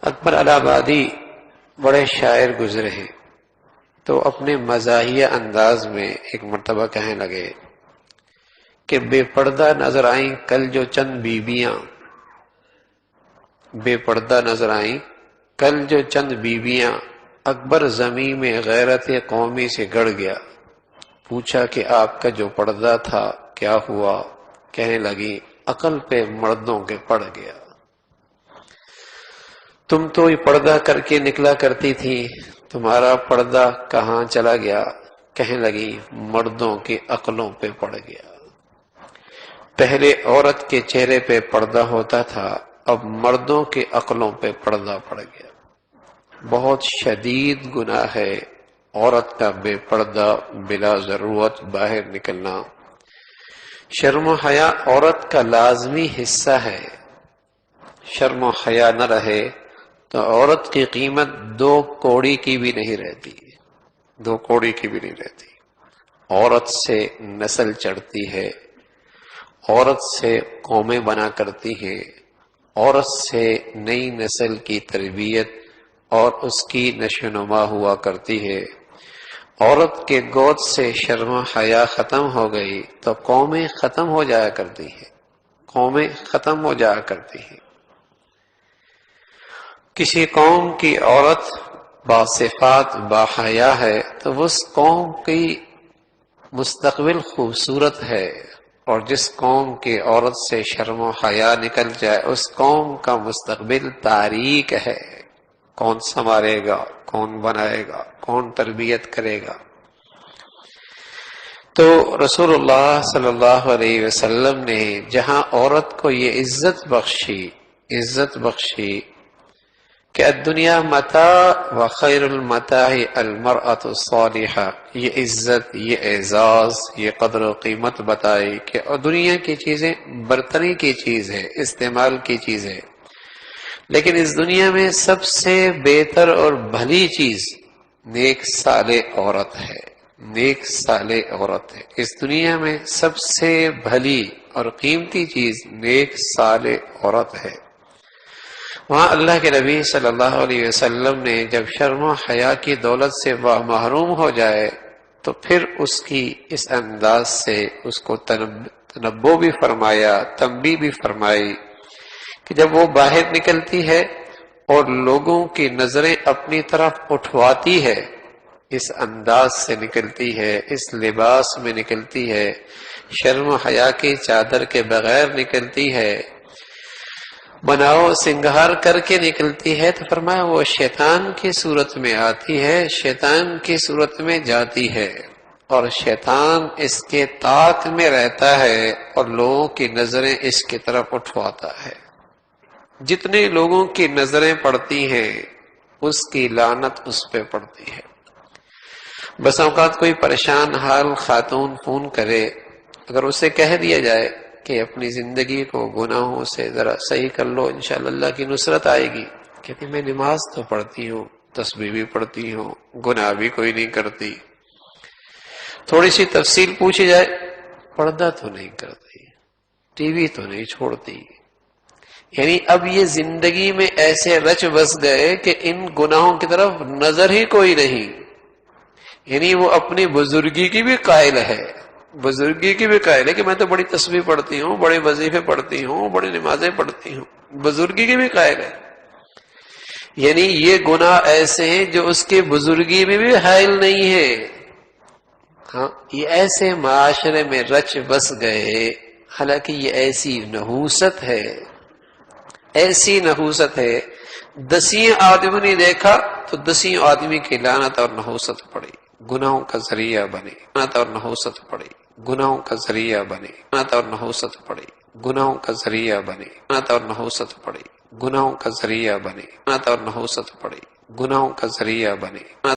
اکبر الہ آبادی بڑے شاعر گزرے ہیں، تو اپنے مزاحیہ انداز میں ایک مرتبہ کہنے لگے کہ بے پردہ نظر آئیں کل جو چند بیویاں، بے پردہ نظر آئیں کل جو چند بیویاں، اکبر زمین میں غیرت قومی سے گڑ گیا۔ پوچھا کہ آپ کا جو پردہ تھا کیا ہوا؟ کہنے لگی عقل پہ مردوں کے پڑ گیا۔ تم تو یہ پردہ کر کے نکلا کرتی تھی، تمہارا پردہ کہاں چلا گیا؟ کہنے لگی مردوں کی عقلوں پہ پڑ گیا۔ پہلے عورت کے چہرے پہ پردہ ہوتا تھا، اب مردوں کی عقلوں پہ پردہ پڑ گیا۔ بہت شدید گناہ ہے عورت کا بے پردہ بلا ضرورت باہر نکلنا۔ شرم و حیا عورت کا لازمی حصہ ہے۔ شرم و حیا نہ رہے تو عورت کی قیمت 2 کوڑی کی بھی نہیں رہتی، 2 کوڑی کی بھی نہیں رہتی۔ عورت سے نسل چڑھتی ہے، عورت سے قومیں بنا کرتی ہیں، عورت سے نئی نسل کی تربیت اور اس کی نشو و نما ہوا کرتی ہے۔ عورت کے گود سے شرم و حیا ختم ہو گئی تو قومیں ختم ہو جایا کرتی ہیں، قومیں ختم ہو جایا کرتی ہیں۔ کسی قوم کی عورت باصفات باحیا ہے تو اس قوم کی مستقبل خوبصورت ہے، اور جس قوم کی عورت سے شرم و حیا نکل جائے اس قوم کا مستقبل تاریک ہے۔ کون سنوارے گا، کون بنائے گا، کون تربیت کرے گا؟ تو رسول اللہ صلی اللہ علیہ وسلم نے جہاں عورت کو یہ عزت بخشی کہ الدنیا متاع وخیر المتاع المرأة الصالحہ، یہ عزت، یہ اعزاز، یہ قدر و قیمت بتائی کہ دنیا کی چیزیں برتری کی چیز ہے، استعمال کی چیز ہے، لیکن اس دنیا میں سب سے بہتر اور بھلی چیز نیک صالح عورت ہے، نیک صالح عورت ہے۔ اس دنیا میں سب سے بھلی اور قیمتی چیز نیک صالح عورت ہے۔ وہاں اللہ کے نبی صلی اللہ علیہ وسلم نے جب شرم و حیا کی دولت سے وہ محروم ہو جائے تو پھر اس کی اس انداز سے اس کو تنبو بھی فرمایا، تنبیہ بھی فرمائی کہ جب وہ باہر نکلتی ہے اور لوگوں کی نظریں اپنی طرف اٹھواتی ہے، اس انداز سے نکلتی ہے، اس لباس میں نکلتی ہے، شرم و حیا کی چادر کے بغیر نکلتی ہے، بناؤ سنگھار کر کے نکلتی ہے، تو فرمایا وہ شیطان کی صورت میں آتی ہے، شیطان کی صورت میں جاتی ہے، اور شیطان اس کے طاق میں رہتا ہے اور لوگوں کی نظریں اس کی طرف اٹھواتا ہے۔ جتنے لوگوں کی نظریں پڑتی ہیں اس کی لعنت اس پہ پڑتی ہے۔ بس اوقات کوئی پریشان حال خاتون فون کرے، اگر اسے کہہ دیا جائے کہ اپنی زندگی کو گناہوں سے ذرا صحیح کر لو، انشاءاللہ اللہ کی نصرت آئے گی، کہتی میں نماز تو پڑھتی ہوں، تسبیح بھی پڑھتی ہوں، گناہ بھی کوئی نہیں کرتی۔ تھوڑی سی تفصیل پوچھی جائے، پردہ تو نہیں کرتی، ٹی وی تو نہیں چھوڑتی، یعنی اب یہ زندگی میں ایسے رچ بس گئے کہ ان گناہوں کی طرف نظر ہی کوئی نہیں، یعنی وہ اپنی بزرگی کی بھی قائل ہے، بزرگی کی بھی قائل ہے کہ میں تو بڑی تسبیح پڑھتی ہوں، بڑے وظیفے پڑھتی ہوں، بڑی نمازیں پڑھتی ہوں، بزرگی کی بھی قائل ہے۔ یعنی یہ گناہ ایسے ہیں جو اس کے بزرگی میں بھی حائل نہیں ہے۔ ہاں، یہ ایسے معاشرے میں رچ بس گئے، حالانکہ یہ ایسی نحوست ہے، ایسی نحوست ہے، 10 آدمی نے دیکھا تو 10 آدمی کی لعنت اور نحوست پڑی، گناہوں کا ذریعہ بنے، لعنت اور نحوست پڑی، گناہوں کا ذریعہ بنے، لعنت اور نحوست پڑی، گناہوں کا ذریعہ بنے، لعنت اور نحوست پڑی، گناہوں کا ذریعہ بنے، لعنت اور نحوست پڑی، گناہوں کا ذریعہ بنے۔